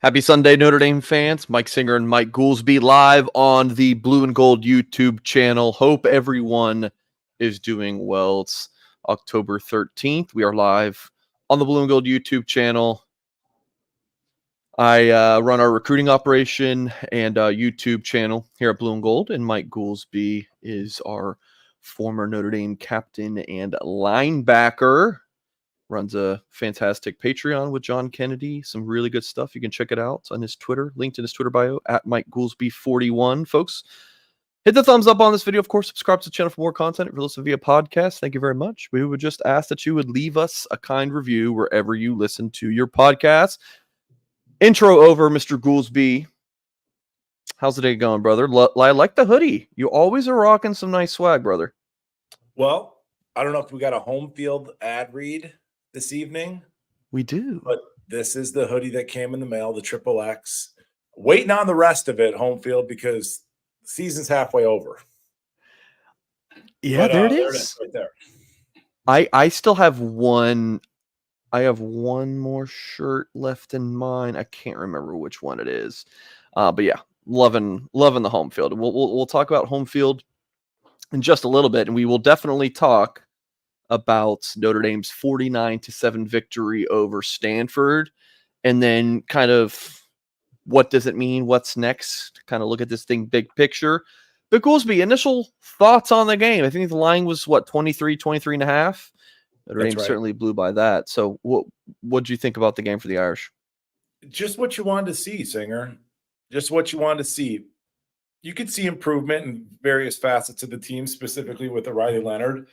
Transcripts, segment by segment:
Happy Sunday, Notre Dame fans. Mike Singer and Mike Goolsby live on the Blue and Gold YouTube channel. Hope everyone is doing well. It's October 13th. We are live on the Blue and Gold YouTube channel. I run our recruiting operation and YouTube channel here at Blue and Gold, and Mike Goolsby is our former Notre Dame captain and linebacker. Runs a fantastic Patreon with John Kennedy. Some really good stuff. You can check it out on his Twitter, linked in his Twitter bio, at Mike Goolsby41. Folks, hit the thumbs up on this video. Of course, subscribe to the channel for more content. If you're listening via podcast, thank you very much. We would just ask that you would leave us a kind review wherever you listen to your podcast. Intro over, Mr. Goolsby. How's the day going, brother? I like the hoodie. You always are rocking some nice swag, brother. Well, I don't know if we got a HomeField ad read this evening. We do. But this is the hoodie that came in the mail, the XXX. Waiting on the rest of it, HomeField, because the season's halfway over. Yeah, there it is. is. Right there. I still have one. I have one more shirt left in mine. I can't remember which one it is. But yeah, loving the HomeField. We'll talk about HomeField in just a little bit, and we will definitely talk about Notre Dame's 49-7 victory over Stanford, and then kind of what does it mean, what's next, kind of look at this thing big picture. But Goolsby, initial thoughts on the game. I think the line was, 23 and a half? Notre Dame certainly blew by that. So what'd you think about the game for the Irish? Just what you wanted to see, Singer. Just what you wanted to see. You could see improvement in various facets of the team, specifically with Riley Leonard.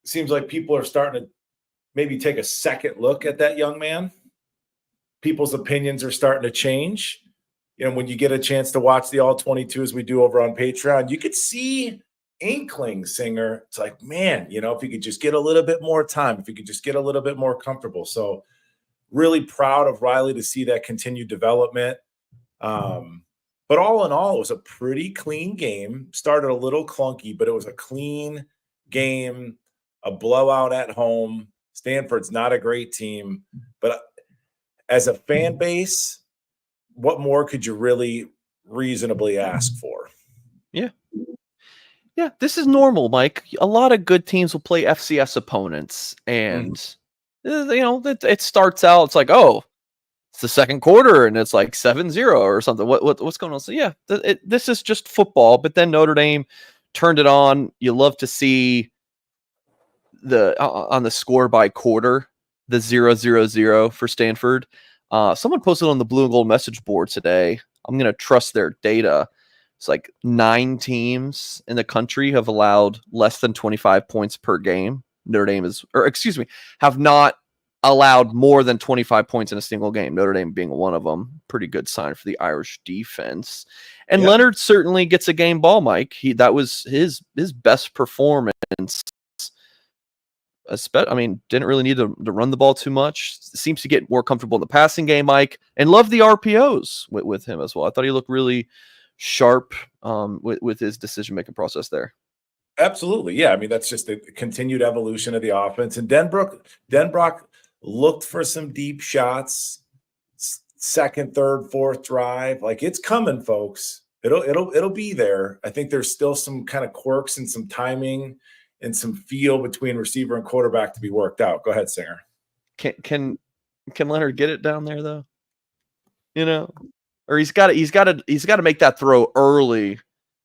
Seems like people are starting to maybe take a second look at that young man. People's opinions are starting to change. You know, when you get a chance to watch the All-22 as we do over on Patreon, you could see inklings, Singer. It's like, man, you know, if you could just get a little bit more time, if you could just get a little bit more comfortable. So really proud of Riley to see that continued development. But all in all, it was a pretty clean game. Started a little clunky, but it was a clean game. A blowout at home. Stanford's not a great team, but as a fan base, what more could you really reasonably ask for? Yeah. Yeah, this is normal, Mike. A lot of good teams will play FCS opponents, and it starts out, it's like, oh, it's the second quarter, and it's like 7-0 or something. What's going on? So yeah, this is just football. But then Notre Dame turned it on. You love to see on the score by quarter, the 0-0-0 for Stanford. Someone posted on the Blue and Gold message board today. I'm going to trust their data. It's like 9 teams in the country have allowed less than 25 points per game. Notre Dame have not allowed more than 25 points in a single game. Notre Dame being one of them. Pretty good sign for the Irish defense. And Leonard certainly gets a game ball, Mike. That was his best performance. Didn't really need to run the ball too much. Seems to get more comfortable in the passing game, Mike, and love the RPOs with him as well. I thought he looked really sharp with his decision-making process there. Absolutely. Yeah. I mean, that's just the continued evolution of the offense. And Denbrock looked for some deep shots, second, third, fourth drive. Like, it's coming, folks. It'll be there. I think there's still some kind of quirks and some timing and some feel between receiver and quarterback to be worked out. Go ahead, Singer. Can Leonard get it down there though? You know, or he's got to make that throw early,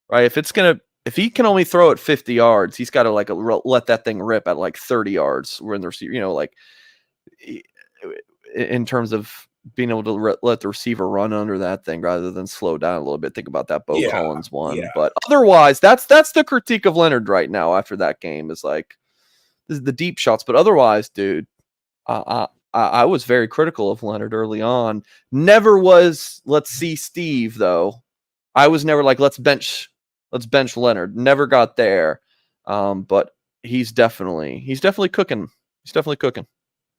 right? If he can only throw it 50 yards, he's got to let that thing rip at like 30 yards. We're in the receiver, in terms of being able to let the receiver run under that thing rather than slow down a little bit. Think about that Bo Collins one. Yeah. But otherwise, that's the critique of Leonard right now after that game is like, this is the deep shots. But otherwise, dude, I was very critical of Leonard early on. Never was, let's see Steve, though. I was never like, let's bench Leonard. Never got there. But he's definitely cooking. He's definitely cooking.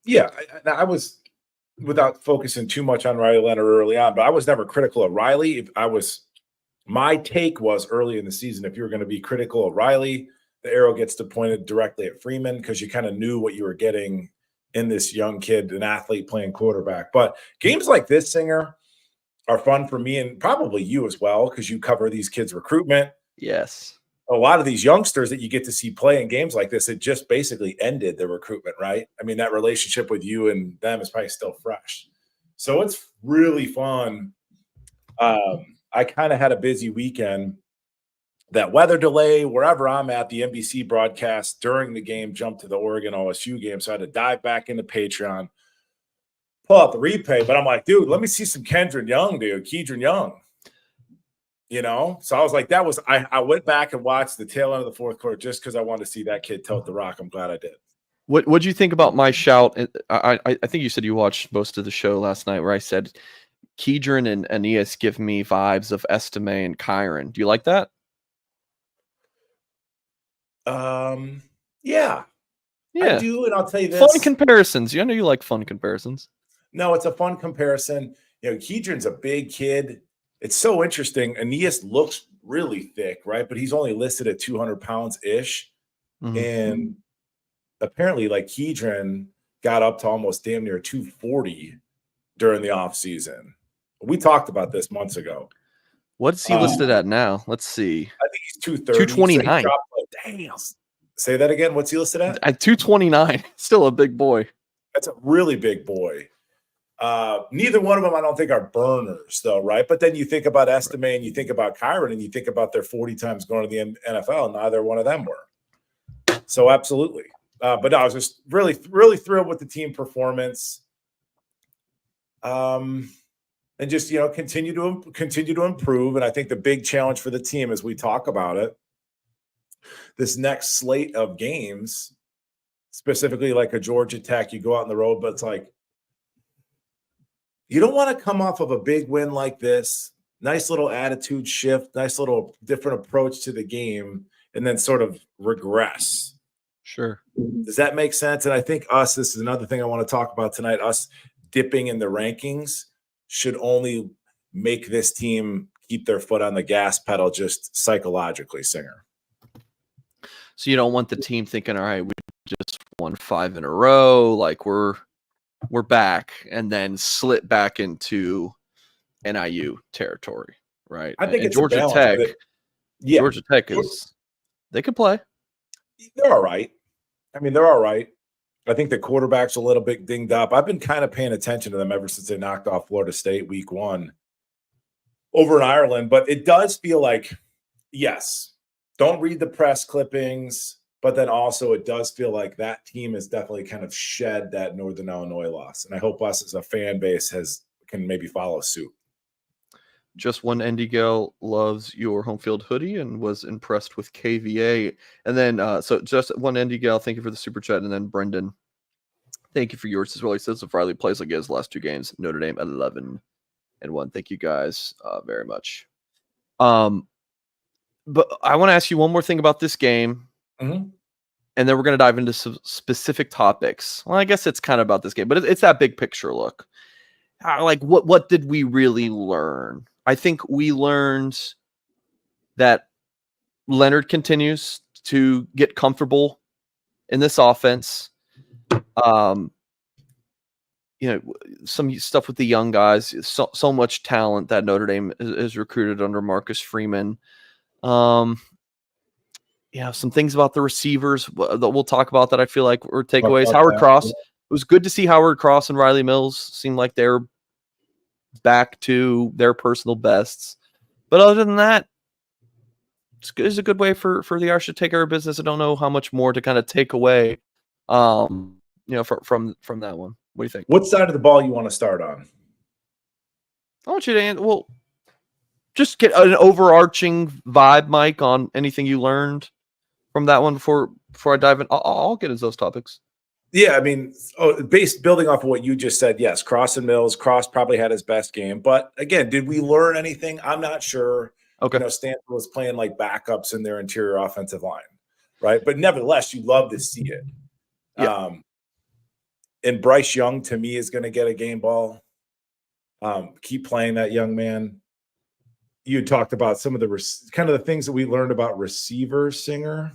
Yeah, I was, without focusing too much on Riley Leonard early on, but I was never critical of Riley. My take was early in the season, if you were going to be critical of Riley, the arrow gets pointed directly at Freeman because you kind of knew what you were getting in this young kid, an athlete playing quarterback. But games like this, Singer, are fun for me and probably you as well, because you cover these kids' recruitment. Yes. A lot of these youngsters that you get to see play in games like this, it just basically ended their recruitment, right? I mean, that relationship with you and them is probably still fresh. So it's really fun. I kind of had a busy weekend. That weather delay, wherever I'm at, the NBC broadcast during the game jumped to the Oregon OSU game. So I had to dive back into Patreon, pull out the replay. But I'm like, dude, let me see some Kedron Young. So I was like, I went back and watched the tail end of the fourth quarter just because I wanted to see that kid tote the rock. I'm glad I did. What'd you think about my shout? I think you said you watched most of the show last night where I said Kedron and Aeneas give me vibes of Estime and Kyron. Do you like that? Yeah, I do. And I'll tell you this. Fun comparisons. I know you like fun comparisons. No, it's a fun comparison. Kedron's a big kid. It's so interesting. Aeneas looks really thick, right? But he's only listed at 200 pounds-ish. Mm-hmm. And apparently, like, Kedron got up to almost damn near 240 during the offseason. We talked about this months ago. What's he listed at now? Let's see. I think he's 230. 229. So damn. Say that again. What's he listed at? At 229. Still a big boy. That's a really big boy. Neither one of them, I don't think, are burners, though, right? But then you think about Estime and you think about Kyron and you think about their 40 times going to the NFL, and neither one of them were. So absolutely. But no, I was just really, really thrilled with the team performance. And just, continue to improve. And I think the big challenge for the team as we talk about it, this next slate of games, specifically like a Georgia Tech, you go out on the road, but it's like, you don't want to come off of a big win like this, nice little attitude shift, nice little different approach to the game, and then sort of regress. Sure. Does that make sense? And I think this is another thing I want to talk about tonight, us dipping in the rankings should only make this team keep their foot on the gas pedal just psychologically, Singer. So you don't want the team thinking, all right, we just won 5 in a row, like we're back, and then slip back into NIU territory, right? I think and Georgia Tech. Yeah, Georgia Tech they could play. They're all right. I mean, they're all right. I think the quarterback's a little bit dinged up. I've been kind of paying attention to them ever since they knocked off Florida State week 1 over in Ireland. But it does feel like, yes, don't read the press clippings. But then also it does feel like that team has definitely kind of shed that Northern Illinois loss. And I hope us as a fan base can maybe follow suit. Just one ND gal loves your HomeField hoodie and was impressed with KVA. And then, so just one ND gal, thank you for the super chat. And then Brendan, thank you for yours as well. He says if Riley plays like his last 2 games, Notre Dame 11-1. Thank you guys very much. But I want to ask you one more thing about this game. Mm-hmm. And then we're going to dive into some specific topics. Well, I guess it's kind of about this game, but it's that big picture look. Like, what did we really learn? I think we learned that Leonard continues to get comfortable in this offense. Some stuff with the young guys, so much talent that Notre Dame is recruited under Marcus Freeman. Some things about the receivers that we'll talk about that I feel like were takeaways. Howard Cross. It was good to see Howard Cross and Riley Mills seem like they're back to their personal bests. But other than that, it's a good way for the Irish to take care of business. I don't know how much more to kind of take away, from that one. What do you think? What side of the ball you want to start on? I want you to just get an overarching vibe, Mike, on anything you learned from that one before I dive in. I'll get into those topics. Yeah, I mean, building off of what you just said, yes, Cross and Mills. Cross probably had his best game. But again, did we learn anything? I'm not sure. Okay. Stanford was playing like backups in their interior offensive line, right? But nevertheless, you love to see it. Yeah. And Bryce Young, to me, is going to get a game ball. Keep playing that young man. You talked about some of the kind of the things that we learned about receivers, Singer.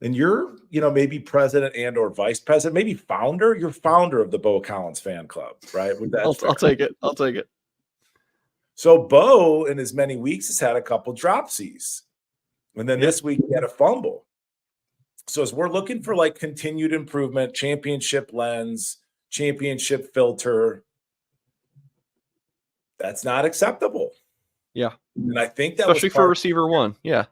then you're, maybe president and or vice president, maybe founder. You're founder of the Bo Collins fan club, right? I'll take it. I'll take it. So Bo, in as many weeks, has had a couple dropsies. And then this week he had a fumble. So as we're looking for like continued improvement, championship lens, championship filter, that's not acceptable. Yeah. And I think that especially for receiver one. Yeah.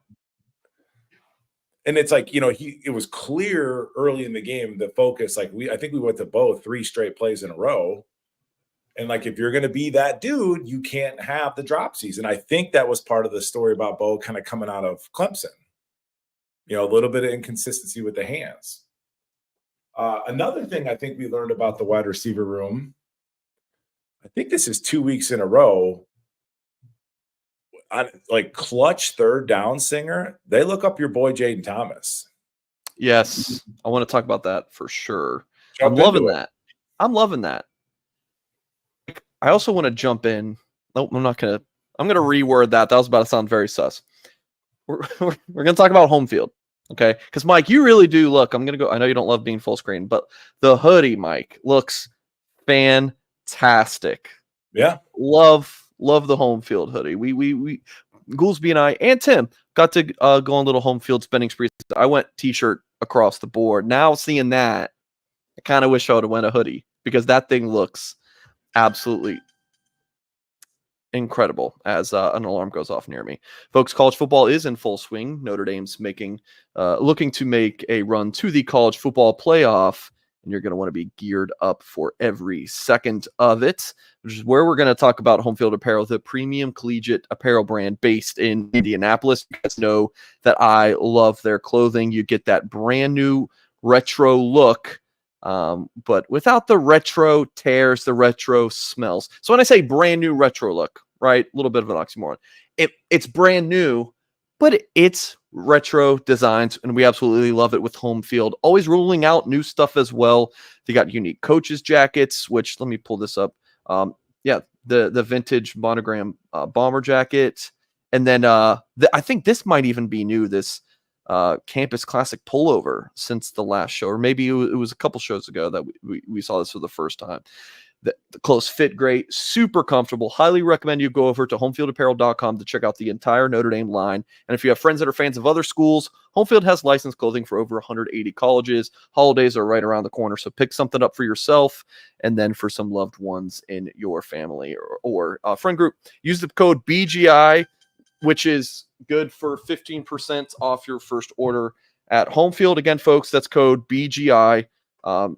And it's like, it was clear early in the game, the focus, like I think we went to Bo 3 straight plays in a row. And like, if you're going to be that dude, you can't have the dropsies. And I think that was part of the story about Bo kind of coming out of Clemson, a little bit of inconsistency with the hands. Another thing I think we learned about the wide receiver room, I think this is 2 weeks in a row, like clutch third down singer, they look up your boy Jaden Thomas. Yes, I want to talk about that for sure. I'm loving that. I also want to jump in. Nope, I'm going to reword that. That was about to sound very sus. We're going to talk about HomeField. Okay. Because Mike, you really do look, I'm going to go. I know you don't love being full screen, but the hoodie, Mike, looks fantastic. Yeah. Love the HomeField hoodie. We Goolsby and I and Tim got to go on little HomeField spending sprees. I went t-shirt across the board. Now seeing that, I kind of wish I would have went a hoodie because that thing looks absolutely incredible as an alarm goes off near me. Folks, college football is in full swing. Notre Dame's looking to make a run to the college football playoff, and you're going to want to be geared up for every second of it, which is where we're going to talk about HomeField Apparel, the premium collegiate apparel brand based in Indianapolis. You guys know that I love their clothing. You get that brand new retro look, but without the retro tears, the retro smells. So when I say brand new retro look, right, a little bit of an oxymoron. It's brand new, but it's retro designs, and we absolutely love it with HomeField. Always rolling out new stuff as well. They got unique coaches jackets, which let me pull this up. The vintage monogram bomber jacket, and then I think this might even be new. This campus classic pullover since the last show, or maybe it was a couple shows ago that we saw this for the first time. The clothes fit great, super comfortable. Highly recommend you go over to homefieldapparel.com to check out the entire Notre Dame line. And if you have friends that are fans of other schools, HomeField has licensed clothing for over 180 colleges. Holidays are right around the corner, so pick something up for yourself and then for some loved ones in your family or friend group. Use the code BGI, which is good for 15% off your first order at HomeField. Again, folks, that's code BGI.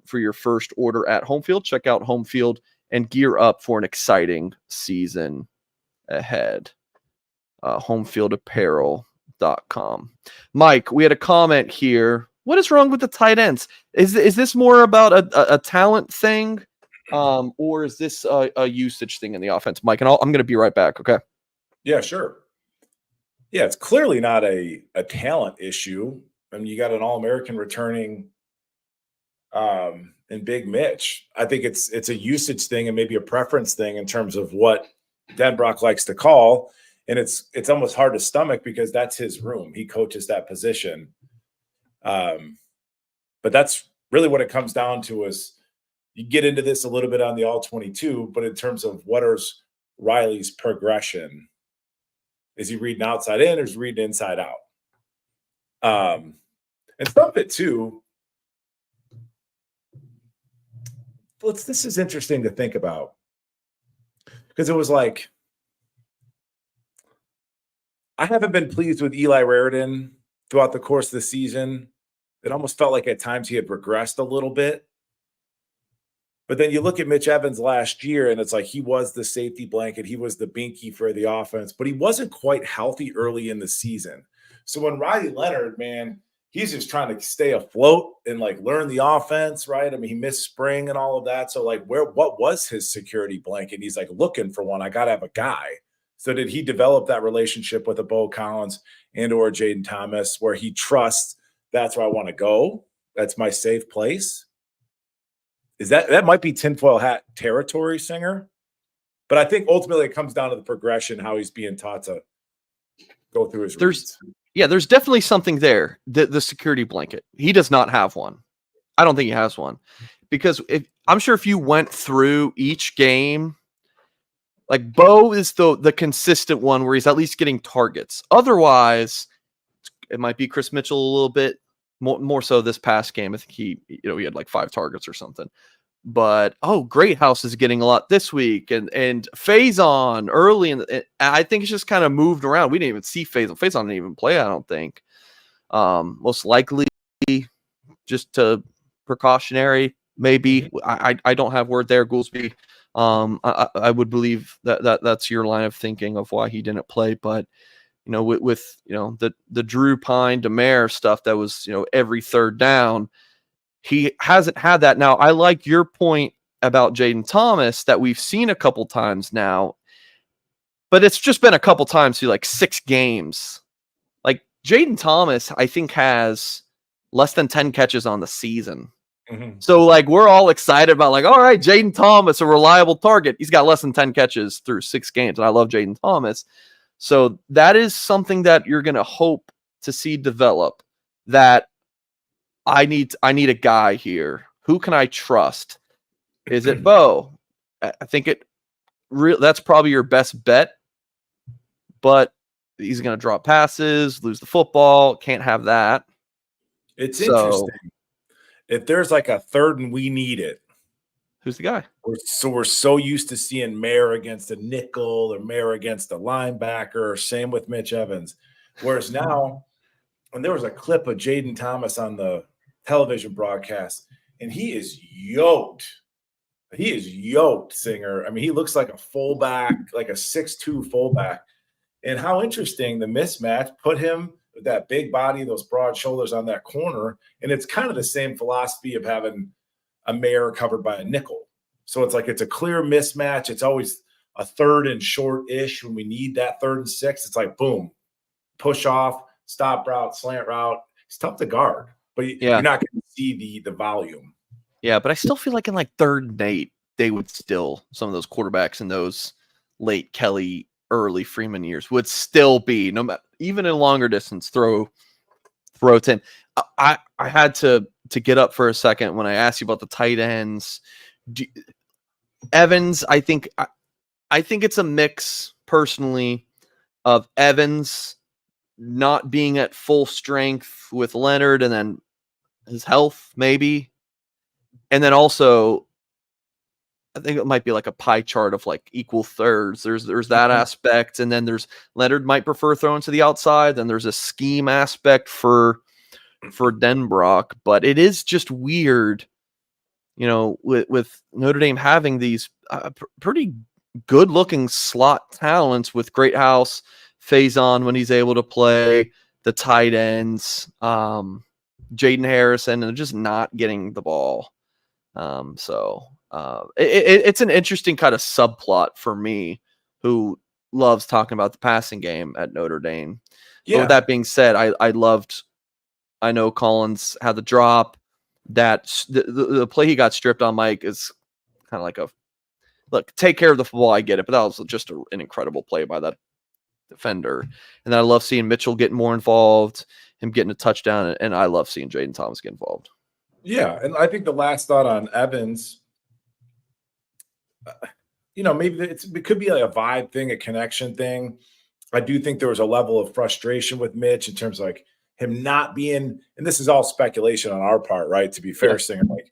For your first order at HomeField. Check out HomeField and gear up for an exciting season ahead. HomeFieldApparel.com. Mike, we had a comment here. What is wrong with the tight ends? Is this more about a talent thing, or is this a usage thing in the offense? Mike, and I'm going to be right back, okay? Yeah, sure. Yeah, it's clearly not a talent issue. I mean, you got an All-American returning and Big Mitch. I think it's a usage thing and maybe a preference thing in terms of what Denbrock likes to call. And it's almost hard to stomach because that's his room. He coaches that position. But that's really what it comes down to is you get into this a little bit on the all-22, but in terms of what is Riley's progression, is he reading outside in or is he reading inside out? And some of it too, this is interesting to think about because it was like, I haven't been pleased with Eli Raridan throughout the course of the season. It almost felt like at times he had regressed a little bit. But then you look at Mitch Evans last year and it's like he was the safety blanket. He was the binky for the offense, but he wasn't quite healthy early in the season. So when Riley Leonard, man, he's just trying to stay afloat and like learn the offense, right? I mean, he missed spring and all of that. So like what was his security blanket? He's like looking for one. I got to have a guy. So did he develop that relationship with a Bo Collins and or Jaden Thomas where he trusts that's where I want to go? That's my safe place. Is that might be tinfoil hat territory, Singer? But I think ultimately it comes down to the progression, how he's being taught to go through his reads. Yeah, there's definitely something there. The security blanket. He does not have one. I don't think he has one. Because I'm sure if you went through each game, like Bo is the consistent one where he's at least getting targets. Otherwise, it might be Chris Mitchell a little bit more so this past game. I think he had like 5 targets or something. But Great House is getting a lot this week, and Faison early I think it's just kind of moved around. We didn't even see Faison. Faison didn't even play, I don't think. Most likely just to precautionary, maybe. I don't have word there, Goolsby. I would believe that's your line of thinking of why he didn't play, but with the Drew Pine Demare stuff that was every third down, he hasn't had that. Now I like your point about Jaden Thomas that we've seen a couple times now, but it's just been a couple times through like 6 games. Like Jaden Thomas, I think has less than 10 catches on the season. Mm-hmm. So like we're all excited about like, all right, Jaden Thomas, a reliable target. He's got less than 10 catches through 6 games, and I love Jaden Thomas. So that is something that you're going to hope to see develop. That I need a guy here. Who can I trust? Is it Bo? I think that's probably your best bet. But he's going to drop passes, lose the football. Can't have that. It's interesting. If there's like a third and we need it, who's the guy? We're so used to seeing Mayer against a nickel or Mayer against a linebacker. Same with Mitch Evans. Whereas now, and there was a clip of Jaden Thomas on the television broadcast, and he is yoked. He is yoked, Singer. I mean, he looks like a fullback, like a 6'2" fullback. And how interesting the mismatch put him with that big body, those broad shoulders on that corner. And it's kind of the same philosophy of having a Mayer covered by a nickel. So it's like it's a clear mismatch. It's always a third and short-ish when we need that 3rd and 6. It's like, boom, push off, stop route, slant route. It's tough to guard, but you're not going to see the volume. Yeah, but I still feel like in like 3rd and 8, they would still, some of those quarterbacks in those late Kelly, early Freeman years would still be, no matter, even in longer distance, throw 10. I had to get up for a second when I asked you about the tight ends. Evans, I think it's a mix personally of Evans not being at full strength with Leonard, and then his health maybe, and then also I think it might be like a pie chart of like equal thirds. There's that aspect, and then there's Leonard might prefer throwing to the outside. Then there's a scheme aspect for Denbrock, but it is just weird, with Notre Dame having these pretty good looking slot talents with Great House, Faison when he's able to play, the tight ends, Jaden Harrison, and just not getting the ball. It's an interesting kind of subplot for me, who loves talking about the passing game at Notre Dame. Yeah. But with that being said, I know Collins had the drop. That the play he got stripped on Mike is kind of like look, take care of the football. I get it, but that was just an incredible play by that defender. And then I love seeing Mitchell get more involved, him getting a touchdown, and I love seeing Jaden Thomas get involved. Yeah, and I think the last thought on Evans, maybe it could be like a vibe thing, a connection thing. I do think there was a level of frustration with Mitch in terms of like him not being, and this is all speculation on our part, right? To be fair, Singer, like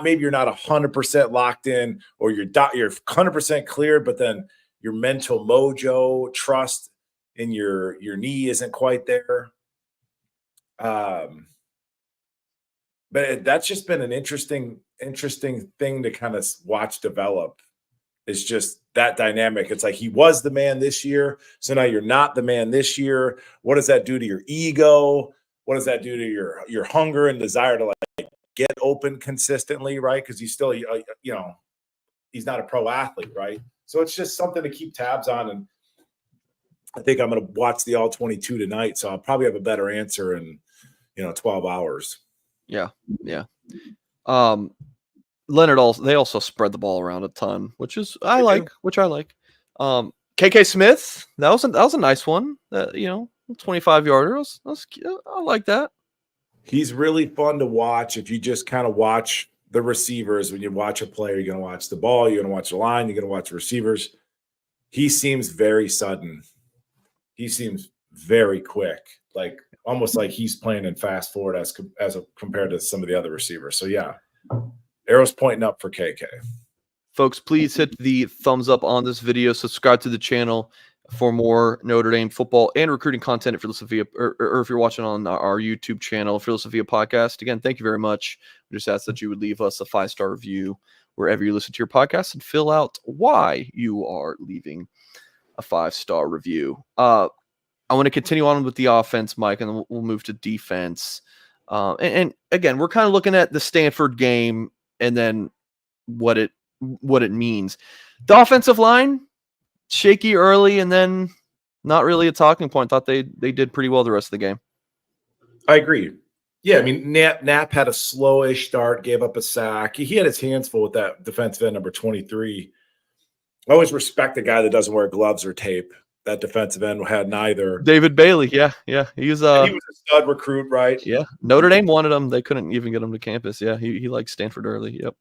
maybe you're not 100% locked in, or you're 100% cleared, but then your mental mojo, trust in your knee isn't quite there. But that's just been an interesting thing to kind of watch develop. It's just that dynamic. It's like he was the man this year, so now you're not the man this year. What does that do to your ego? What does that do to your hunger and desire to like get open consistently, right? Because he's still, he's not a pro athlete, right? So it's just something to keep tabs on. And I think I'm going to watch the All 22 tonight, so I'll probably have a better answer in 12 hours. Yeah. Leonard they also spread the ball around a ton, which I like. KK Smith, that was a nice one. 25-yarder. That's cute. I like that. He's really fun to watch if you just kind of watch the receivers. When you watch a player, you're going to watch the ball, you're going to watch the line, you're going to watch the receivers. He seems very sudden. He seems very quick, like almost like he's playing in fast forward compared to some of the other receivers. So, yeah, arrows pointing up for KK. Folks, please hit the thumbs up on this video. Subscribe to the channel for more Notre Dame football and recruiting content if you're listening via, or if you're watching on our YouTube channel, if you're listening via podcast. Again, thank you very much. We just ask that you would leave us a 5-star review wherever you listen to your podcast and fill out why you are leaving a 5-star review. I want to continue on with the offense, Mike, and then we'll move to defense. And again, we're kind of looking at the Stanford game and then what it means. The offensive line, shaky early and then not really a talking point. Thought they did pretty well the rest of the game. I agree. Yeah, I mean, Knapp had a slowish start, gave up a sack. He had his hands full with that defensive end number 23. I always respect a guy that doesn't wear gloves or tape. That defensive end had neither. David Bailey, yeah. He was a stud recruit, right? Yeah, Notre Dame wanted him. They couldn't even get him to campus. Yeah, he liked Stanford early. Yep.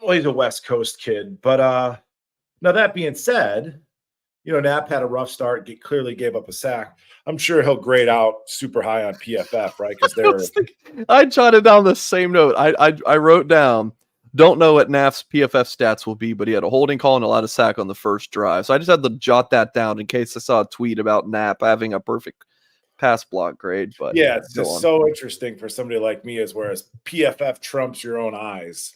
Well, he's a West Coast kid, but now that being said, Knapp had a rough start. Clearly gave up a sack. I'm sure he'll grade out super high on PFF, right? Because I jotted down the same note. I wrote down, don't know what Knapp's PFF stats will be, but he had a holding call and a lot of sack on the first drive. So I just had to jot that down in case I saw a tweet about Knapp having a perfect pass block grade. But yeah, it's just so interesting for somebody like me, whereas PFF trumps your own eyes.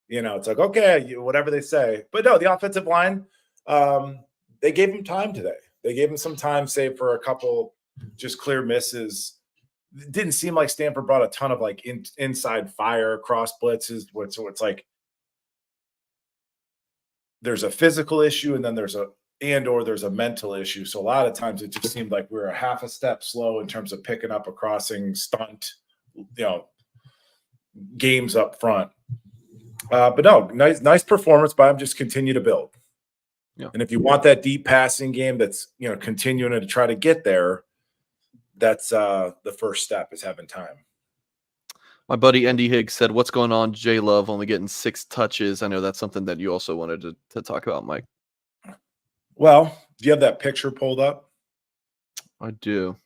It's like, okay, whatever they say. But no, the offensive line, they gave him time today. They gave him some time, save for a couple just clear misses. It didn't seem like Stanford brought a ton of like inside fire, cross blitzes. So it's like there's a physical issue and then there's a mental issue. So a lot of times it just seemed like we were a half a step slow in terms of picking up a crossing stunt, games up front. But no, nice performance by him. Just continue to build. Yeah. And if you want that deep passing game that's, continuing to try to get there, that's the first step is having time. My buddy Andy Higgs said, what's going on? J Love only getting 6 touches. I know that's something that you also wanted to talk about, Mike. Well, do you have that picture pulled up? I do.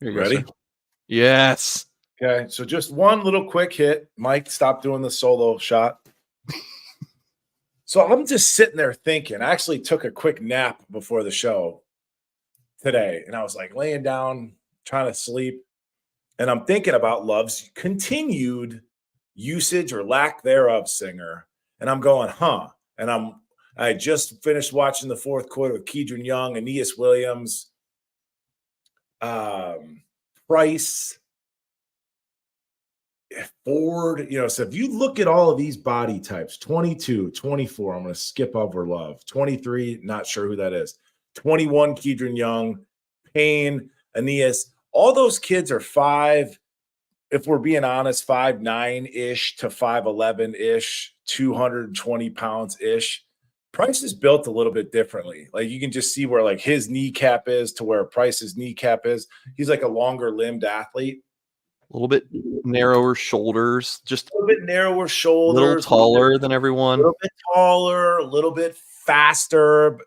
Here you Ready? Go, yes. Okay, so just one little quick hit. Mike, stop doing the solo shot. So I'm just sitting there thinking. I actually took a quick nap before the show today, and I was like laying down, trying to sleep, and I'm thinking about Love's continued usage or lack thereof, Singer, and I'm going, and I just finished watching the fourth quarter with Kedron Young, Aeneas Williams, Price, Ford, so if you look at all of these body types, 22, 24, I'm going to skip over Love. 23, not sure who that is. 21, Kedron Young, Payne, Aeneas, all those kids are 5, if we're being honest, 5'9-ish to 5'11-ish, 220 pounds-ish. Price is built a little bit differently. Like you can just see where like his kneecap is to where Price's kneecap is. He's like a longer limbed athlete. A little bit narrower shoulders, just a little bit narrower shoulders, a little taller than everyone. A little bit taller, a little bit faster.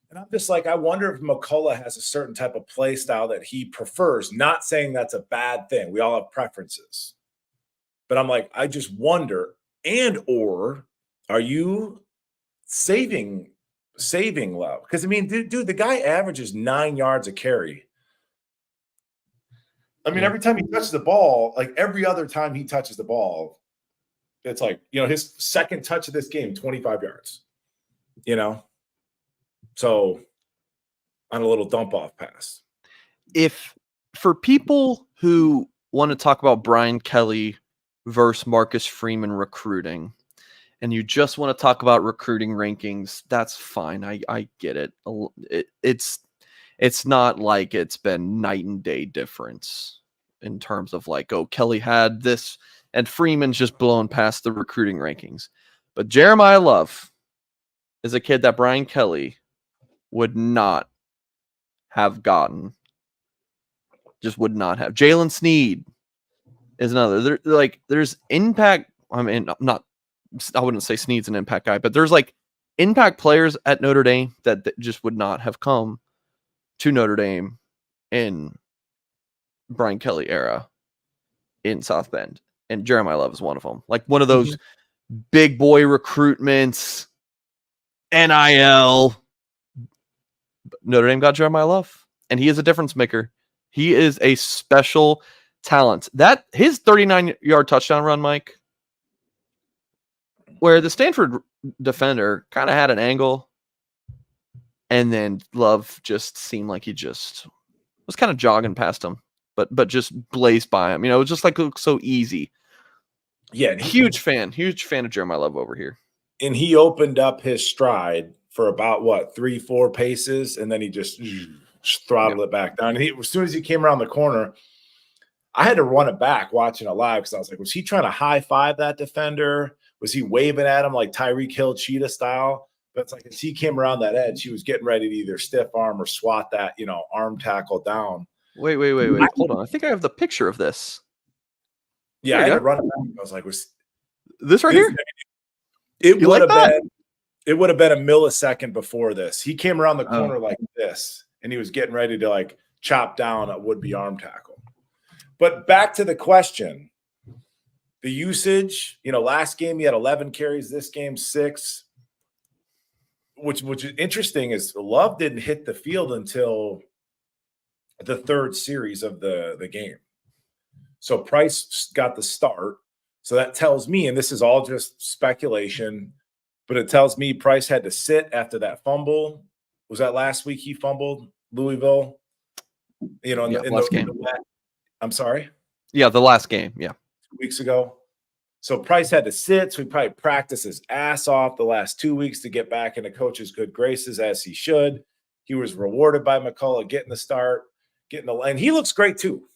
And I'm just like, I wonder if McCullough has a certain type of play style that he prefers. Not saying that's a bad thing. We all have preferences. But I'm like, I just wonder, or are you saving Love? Because, I mean, dude, the guy averages 9 yards a carry. I mean, every time he touches the ball, like every other time he touches the ball, it's like, his second touch of this game, 25 yards, So on a little dump off pass. If for people who want to talk about Brian Kelly versus Marcus Freeman recruiting, and you just want to talk about recruiting rankings, that's fine. I get it. It's not like it's been night and day difference in terms of like, oh, Kelly had this and Freeman's just blown past the recruiting rankings. But Jeremiah Love is a kid that Brian Kelly would not have gotten. Just would not have. Jalen Sneed is another. There's impact. I mean, I wouldn't say Sneed's an impact guy, but there's like impact players at Notre Dame that just would not have come to Notre Dame in Brian Kelly era in South Bend. And Jeremiah Love is one of them. Like one of those big boy recruitments, NIL. Notre Dame got Jeremiah Love, and he is a difference maker. He is a special talent. That his 39-yard touchdown run, Mike, where the Stanford defender kind of had an angle, and then Love just seemed like he just was kind of jogging past him, but just blazed by him. You know, it was just like looked so easy. Yeah, huge fan of Jeremiah Love over here. And he opened up his stride for about 3-4 paces, and then he just throttled it back down. And as soon as he came around the corner, I had to run it back watching it live because I was like, was he trying to high five that defender? Was he waving at him like Tyreek Hill cheetah style? But it's like as he came around that edge, he was getting ready to either stiff arm or swat that, arm tackle down. Wait. Hold on. I think I have the picture of this. Yeah, I had to run it back. I was like, was this right here? It would have been. It would have been a millisecond before this. He came around the corner like this, and he was getting ready to like chop down a would-be arm tackle. But back to the question, the usage. Last game he had 11 carries. This game 6. Which is interesting is Love didn't hit the field until the 3rd series of the game. So Price got the start. So that tells me, and this is all just speculation, but it tells me Price had to sit after that fumble. Was that last week he fumbled Louisville? In the last game. I'm sorry? Yeah, the last game. Yeah. 2 weeks ago. So Price had to sit. So he probably practiced his ass off the last 2 weeks to get back into coach's good graces as he should. He was rewarded by McCullough getting the start, and he looks great too.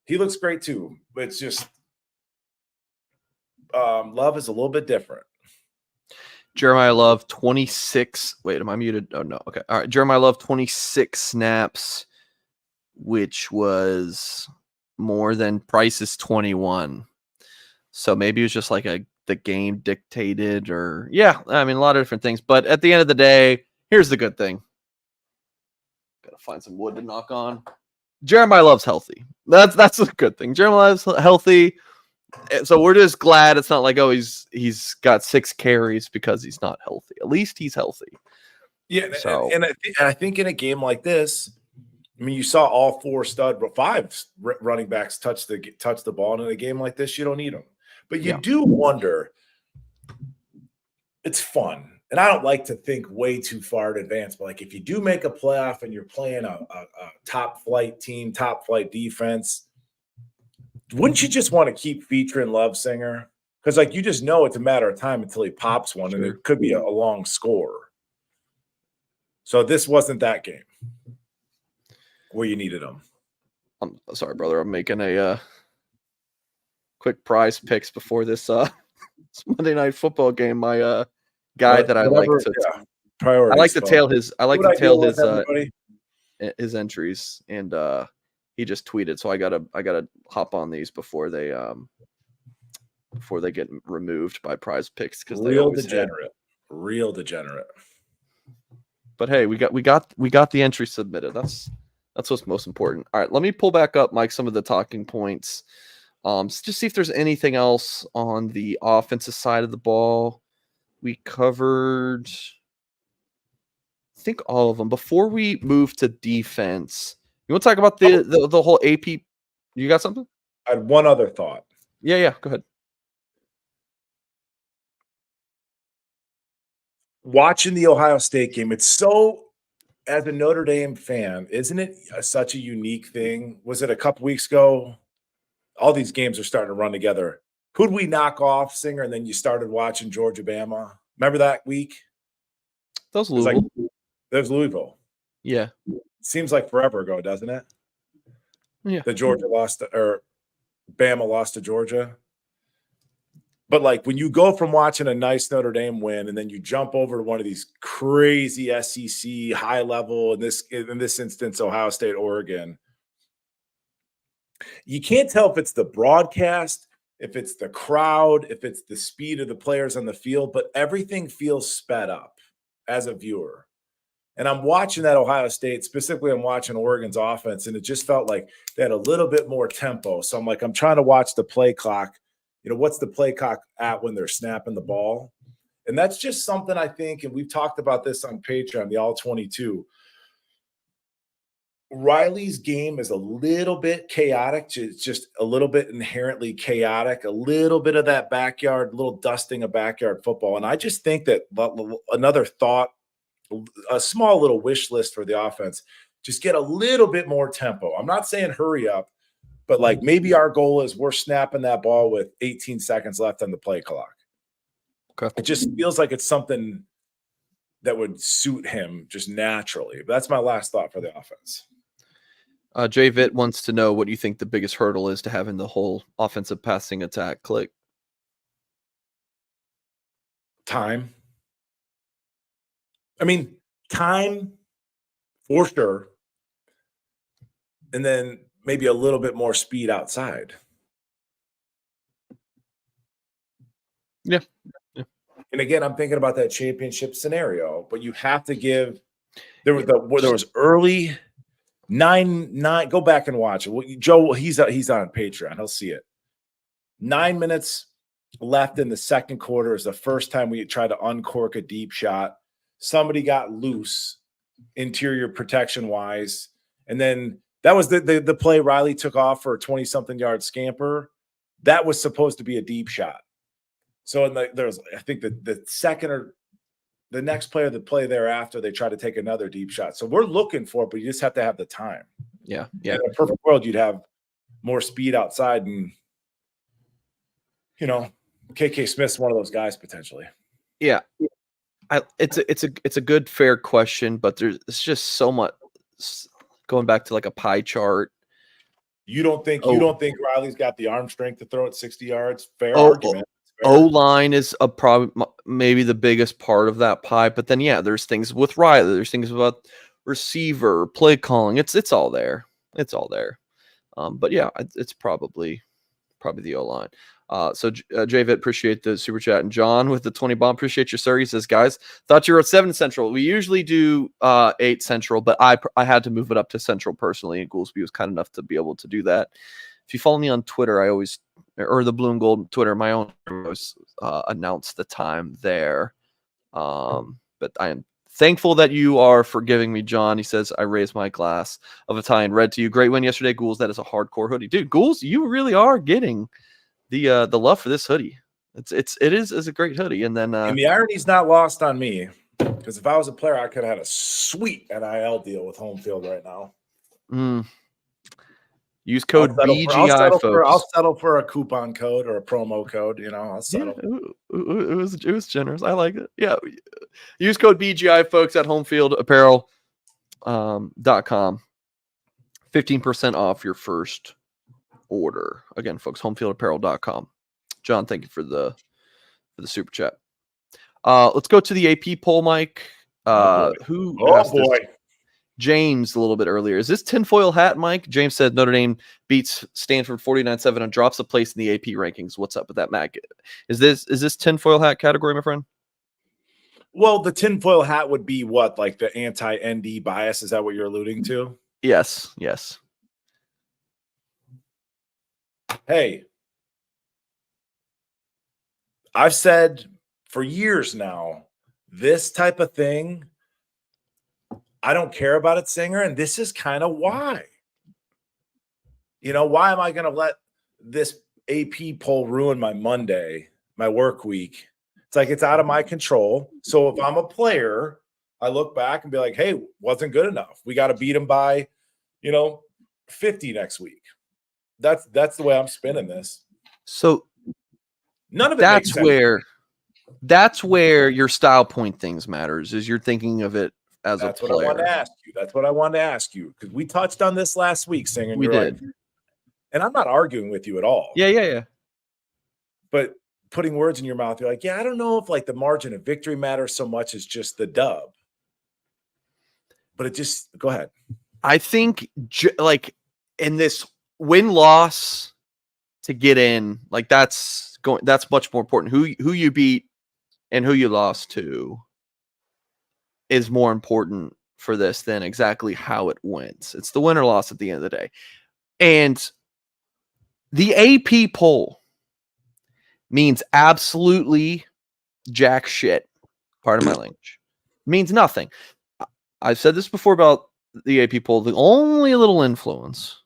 But it's just Love is a little bit different. Jeremiah Love, 26. Wait, am I muted? Oh, no. Okay. All right. Jeremiah Love, 26 snaps, which was more than Price's 21. So maybe it was just like the game dictated or, a lot of different things. But at the end of the day, here's the good thing. Got to find some wood to knock on. Jeremiah Love's healthy. That's a good thing. Jeremiah Love's healthy. So we're just glad it's not like, he's got 6 carries because he's not healthy. At least he's healthy. Yeah, so. and I think in a game like this, you saw all 5 running backs touch the ball. And in a game like this, you don't need them. But you do wonder. It's fun. And I don't like to think way too far in advance, but like if you do make a playoff and you're playing a top flight team, top flight defense, wouldn't you just want to keep featuring Love Singer? Because like you just know it's a matter of time until he pops one, and it could be a long score. So this wasn't that game where you needed him. I'm sorry, brother. I'm making a quick prize picks before this Monday Night Football game. My guy that I like to prioritize. I like to tail his entries, and he just tweeted, so I gotta hop on these before they get removed by prize picks because they real degenerate. But hey, we got the entry submitted. That's what's most important. All right, let me pull back up, Mike, some of the talking points. Just see if there's anything else on the offensive side of the ball. We covered, I think, all of them. Before we move to defense, you want to talk about the whole AP? You got something? I had one other thought. Yeah, go ahead. Watching the Ohio State game, it's so, as a Notre Dame fan, isn't it such a unique thing? Was it a couple weeks ago? All these games are starting to run together. Who'd we knock off, Singer, and then you started watching Georgia Bama? Remember that week? That was Louisville. That was Louisville. Yeah. Seems like forever ago, doesn't it? Yeah. Bama lost to Georgia. But like when you go from watching a nice Notre Dame win and then you jump over to one of these crazy SEC high level, in this instance, Ohio State, Oregon, you can't tell if it's the broadcast, if it's the crowd, if it's the speed of the players on the field, but everything feels sped up as a viewer. And I'm watching that Ohio State, specifically I'm watching Oregon's offense, and it just felt like they had a little bit more tempo. So I'm trying to watch the play clock. What's the play clock at when they're snapping the ball? And that's just something I think, and we've talked about this on Patreon, the All 22. Riley's game is a little bit chaotic. It's just a little bit inherently chaotic, a little bit of that backyard, little dusting of backyard football. And I just think that another thought, a small little wish list for the offense, just get a little bit more tempo. I'm not saying hurry up, but like maybe our goal is we're snapping that ball with 18 seconds left on the play clock. Okay. It just feels like it's something that would suit him just naturally. But that's my last thought for the offense. Jay Vitt wants to know, what do you think the biggest hurdle is to having the whole offensive passing attack click? Time. I mean, time for sure. And then maybe a little bit more speed outside. Yeah. And again, I'm thinking about that championship scenario, but you have to give. There was early 9. Go back and watch it. Joe, he's on Patreon. He'll see it. 9 minutes left in the second quarter is the first time we tried to uncork a deep shot. Somebody got loose, interior protection wise, and then that was the play Riley took off for a 20-something yard scamper. That was supposed to be a deep shot. So there's, I think the second or the next player, the play thereafter, they try to take another deep shot. So we're looking for it, but you just have to have the time. Yeah. In a perfect world, you'd have more speed outside, and KK Smith's one of those guys potentially. Yeah. It's a good, fair question, but it's just so much going back to like a pie chart. You don't think Riley's got the arm strength to throw it 60 yards? Fair argument. O-line is maybe the biggest part of that pie, but then there's things with Riley. There's things about receiver, play calling. It's all there. It's all there. But it's probably the O-line. So Javid, appreciate the super chat, and John with the 20 bomb, appreciate you, sir. He says, guys, thought you were at 7 Central. We usually do 8 Central, but I had to move it up to Central personally, and Goolsby was kind enough to be able to do that. If you follow me on Twitter, or the Blue and Gold Twitter, my own, I always announce the time there. But I am thankful that you are forgiving me, John. He says, I raise my glass of Italian red to you. Great win yesterday, Ghouls. That is a hardcore hoodie. Dude, Ghouls, you really are getting the love for this hoodie. It is a great hoodie. And then and the irony's not lost on me, because if I was a player, I could have had a sweet NIL deal with HomeField right now. Use code BGI, folks. I'll settle for a coupon code or a promo code. I'll settle. Yeah, it was generous. I like it. Yeah. Use code BGI, folks, at HomeField apparel .com. 15% off your first order. Again, folks, homefieldapparel.com. John, thank you for the super chat. Let's go to the AP poll, Mike. James a little bit earlier. Is this tinfoil hat, Mike? James said Notre Dame beats Stanford 49-7 and drops a place in the AP rankings. What's up with that, Mac? Is this tinfoil hat category, my friend? Well, the tinfoil hat would be what, like the anti-ND bias? Is that what you're alluding to? Yes. Hey, I've said for years now, this type of thing, I don't care about it, Singer, and this is kind of why. Why am I going to let this AP poll ruin my Monday, my work week? It's like it's out of my control. So if I'm a player, I look back and be like, hey, wasn't good enough. We got to beat them by, 50 next week. That's the way I'm spinning this. So none of it makes sense. That's where your style point things matters, is you're thinking of it as a player. What I want to ask you. That's what I wanted to ask you, because we touched on this last week, Singer. We did. And I'm not arguing with you at all. Yeah. But putting words in your mouth. You're like, yeah, I don't know if like the margin of victory matters so much as just the dub. But it just go ahead. I think like in this win-loss to get in, like that's much more important. Who you beat and who you lost to is more important for this than exactly how it went. It's the win or loss at the end of the day. And the AP poll means absolutely jack shit. Part of my language. Means nothing. I've said this before about the AP poll. The only little influence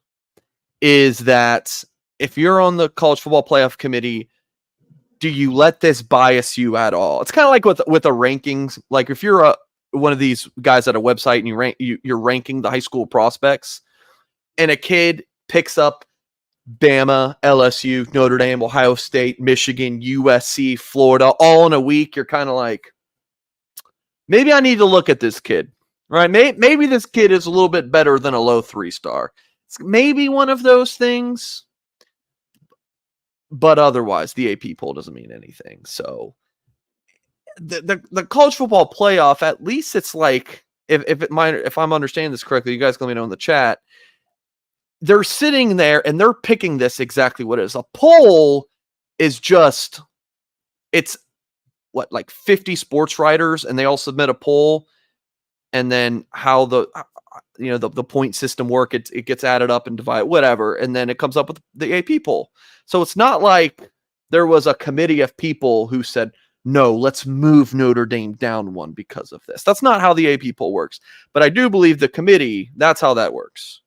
is that if you're on the college football playoff committee, do you let this bias you at all? It's kind of like with the rankings. Like if you're one of these guys at a website and you're ranking the high school prospects, and a kid picks up Bama, LSU, Notre Dame, Ohio State, Michigan, USC, Florida, all in a week, you're kind of like, maybe I need to look at this kid, right? Maybe this kid is a little bit better than a low 3-star. It's maybe one of those things, but otherwise, the AP poll doesn't mean anything. So the college football playoff, at least it's like, if I'm understanding this correctly, you guys can let me know in the chat. They're sitting there and they're picking this exactly what it is. A poll is just, it's what, like 50 sports writers, and they all submit a poll, and then how the point system work, it gets added up and divided, whatever, and then it comes up with the AP poll. So it's not like there was a committee of people who said, no, let's move Notre Dame down one because of this. That's not how the AP poll works. But I do believe the committee, that's how that works.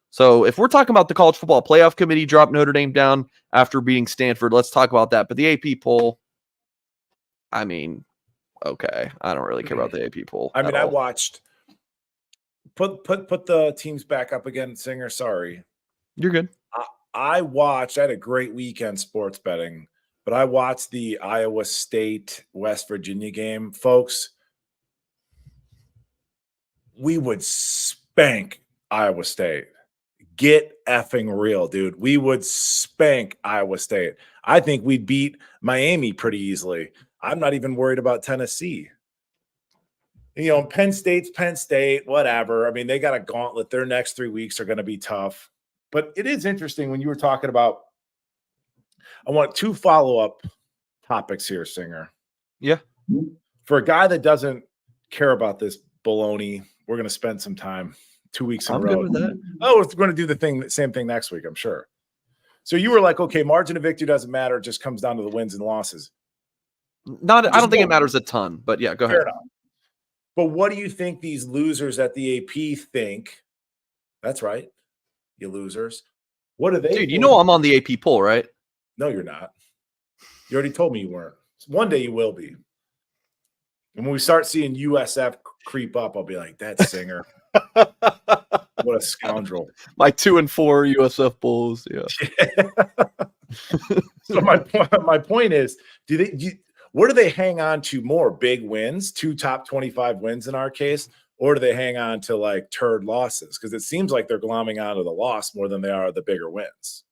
So if we're talking about the college football playoff committee dropped Notre Dame down after beating Stanford, let's talk about that. But the AP poll, I mean, okay, I don't really care about the AP poll. I mean, I watched. Put the teams back up again, Singer. Sorry, you're good. I watched. I had a great weekend sports betting, but I watched the Iowa State West Virginia game, folks. We would spank Iowa State. Get effing real, dude. We would spank Iowa State. I think we'd beat Miami pretty easily. I'm not even worried about Tennessee. Penn State's Penn State, whatever. I mean, they got a gauntlet. Their next 3 weeks are going to be tough. But it is interesting when you were talking about, I want 2 follow-up topics here, Singer. Yeah. For a guy that doesn't care about this baloney, we're going to spend some time 2 weeks in a row. I'm good with that. Oh, we're going to do the same thing next week, I'm sure. So you were like, okay, margin of victory doesn't matter. It just comes down to the wins and losses. I don't think it matters a ton, but yeah, go ahead. Fair enough. But what do you think these losers at the AP think? That's right, you losers. What do they Dude, think? you know I'm on the AP poll, right? No, you're not. You already told me you weren't. One day you will be. And when we start seeing USF creep up, I'll be like, that's Singer. What a scoundrel. My 2 and 4 USF Bulls. Yeah. So my point is, what do they hang on to more? Big wins, 2 top 25 wins in our case, or do they hang on to like turd losses? Because it seems like they're glomming onto the loss more than they are the bigger wins.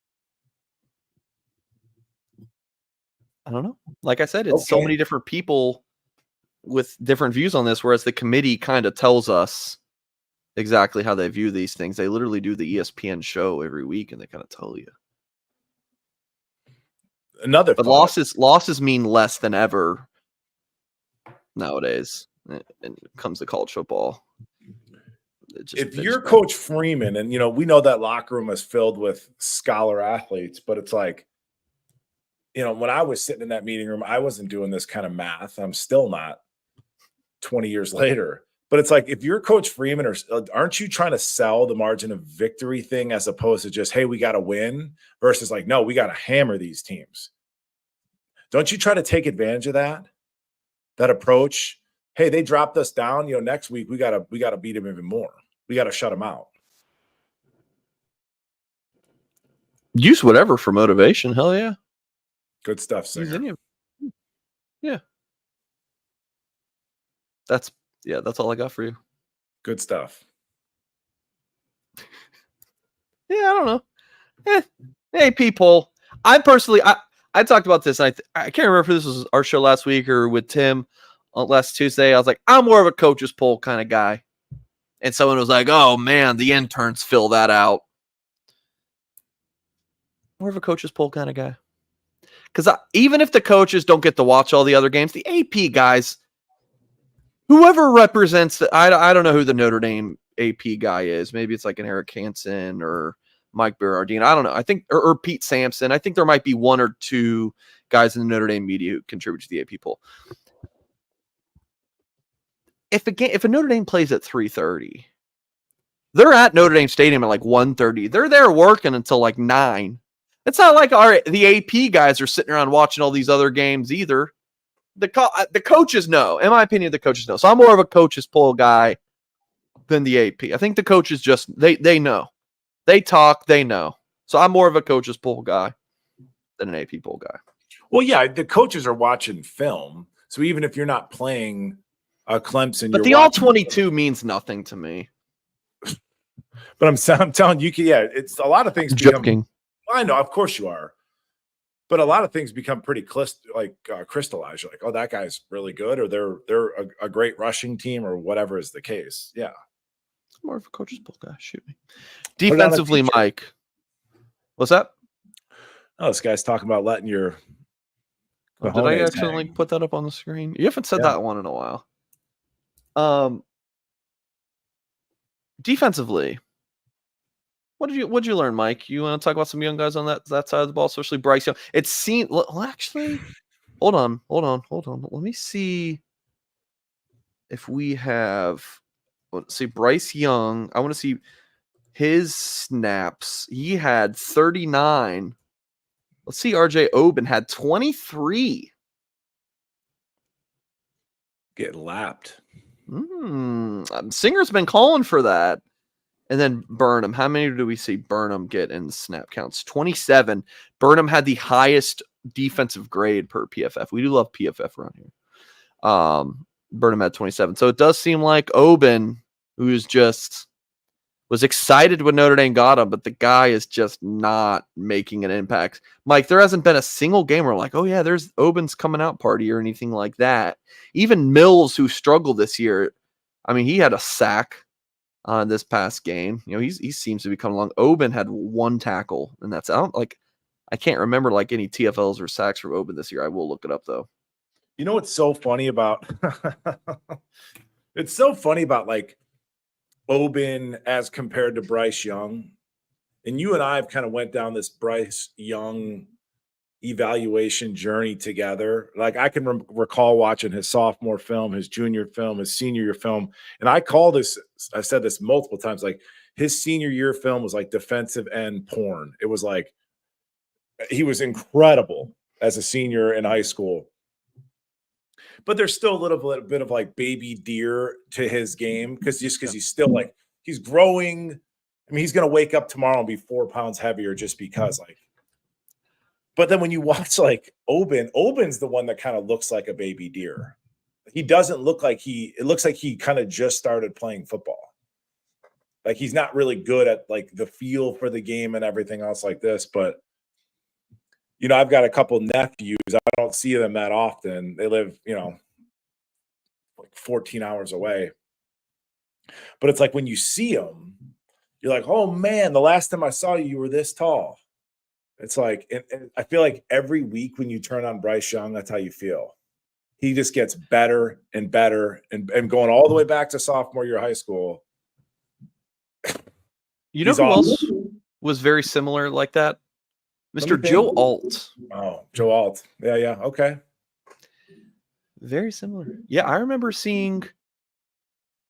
I don't know. Like I said, it's so many different people with different views on this, whereas the committee kind of tells us exactly how they view these things. They literally do the ESPN show every week, and they kind of tell you. But losses mean less than ever nowadays. And it comes to college football. If you're Coach Freeman, and we know that locker room is filled with scholar athletes, but it's like, when I was sitting in that meeting room, I wasn't doing this kind of math. I'm still not 20 years later. But it's like, if you're Coach Freeman, aren't you trying to sell the margin of victory thing as opposed to just, hey, we got to win, versus like, no, we got to hammer these teams? Don't you try to take advantage of that approach? Hey, they dropped us down. Next week we gotta beat them even more. We gotta shut them out. Use whatever for motivation. Hell yeah. Good stuff, Singer. Yeah. That's all I got for you. Good stuff. Yeah, I don't know. Hey, people. I I talked about this. I can't remember if this was our show last week or with Tim last Tuesday. I was like, I'm more of a coach's poll kind of guy. And someone was like, oh, man, the interns fill that out. More of a coach's poll kind of guy. Because even if the coaches don't get to watch all the other games, the AP guys, whoever represents I don't know who the Notre Dame AP guy is. Maybe it's like an Eric Hansen or Mike Berardine. I don't know. I think or Pete Sampson. I think there might be one or two guys in the Notre Dame media who contribute to the AP poll. If a Notre Dame plays at 3:30, they're at Notre Dame Stadium at like 1:30. They're there working until like 9. It's not like the AP guys are sitting around watching all these other games either. The coaches know. In my opinion, the coaches know. So I'm more of a coaches poll guy than the AP. I think the coaches just they know. They talk, they know. So I'm more of a coaches poll guy than an AP poll guy. Well, yeah, the coaches are watching film. So even if you're not playing Clemson, but the all 22 means nothing to me. But I'm telling you, it's a lot of things. Joking. I know, of course you are. But a lot of things become pretty crystallized. You're like, oh, that guy's really good, or they're a great rushing team, or whatever is the case. Yeah. More of a coach's poll guy. Shoot me. Defensively, Mike. What's that? Oh, this guy's talking about letting your. Did I accidentally put that up on the screen? You haven't said that one in a while. Defensively, what did you learn, Mike? You want to talk about some young guys on that side of the ball, especially Bryce Young? It seemed actually. Hold on. Let me see if we have. Let's see, Bryce Young. I want to see his snaps. He had 39. Let's see, RJ Oben had 23. Get lapped. Singer's been calling for that. And then Burnham. How many do we see Burnham get in snap counts? 27. Burnham had the highest defensive grade per PFF. We do love PFF around here. Burnham had 27. So it does seem like Oben, who's just was excited when Notre Dame got him, but the guy is just not making an impact. Mike, there hasn't been a single game where like, oh yeah, there's Oben's coming out party or anything like that. Even Mills, who struggled this year, I mean, he had a sack this past game. You know, he seems to be coming along. Oben had 1 tackle, and that's I can't remember like any TFLs or sacks from Oben this year. I will look it up though. You know what's so funny about it's so funny about like Oben as compared to Bryce Young. And you and I have kind of went down this Bryce Young evaluation journey together. Like I can recall watching his sophomore film, his junior film, his senior year film. And I said this multiple times, like his senior year film was like defensive end porn. It was like, he was incredible as a senior in high school. But there's still a little bit of like baby deer to his game because he's still like, he's growing. I mean, he's going to wake up tomorrow and be 4 pounds heavier just because like, but then when you watch like Oben's the one that kind of looks like a baby deer. He doesn't look like it looks like he kind of just started playing football. Like he's not really good at like the feel for the game and everything else like this. But, you know, I've got a couple nephews. I don't see them that often. They live, you know, like 14 hours away. But it's like when you see them, you're like, oh man, the last time I saw you, you were this tall. It's like, and I feel like every week when you turn on Bryce Young, that's how you feel. He just gets better and better and going all the way back to sophomore year of high school. You know who else was very similar like that? Mr. Joe Alt. Oh, Joe Alt. Yeah. Okay. Very similar. Yeah, I remember seeing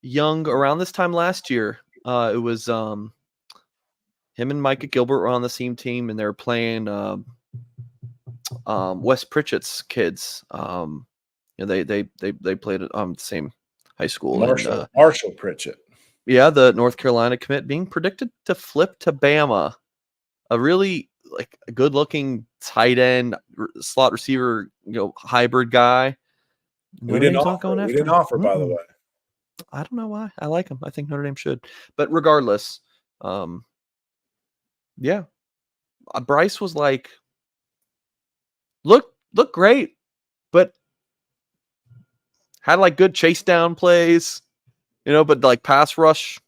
Young around this time last year. It was him and Micah Gilbert were on the same team, and they were playing Wes Pritchett's kids. You know, they played at the same high school. Marshall Pritchett. Yeah, the North Carolina commit being predicted to flip to Bama. A really like a good-looking tight end slot receiver, you know, hybrid guy. We didn't offer, by the way. I don't know why. I like him. I think Notre Dame should. But regardless, yeah. Bryce was like looked great, but had like good chase down plays, but like pass rush,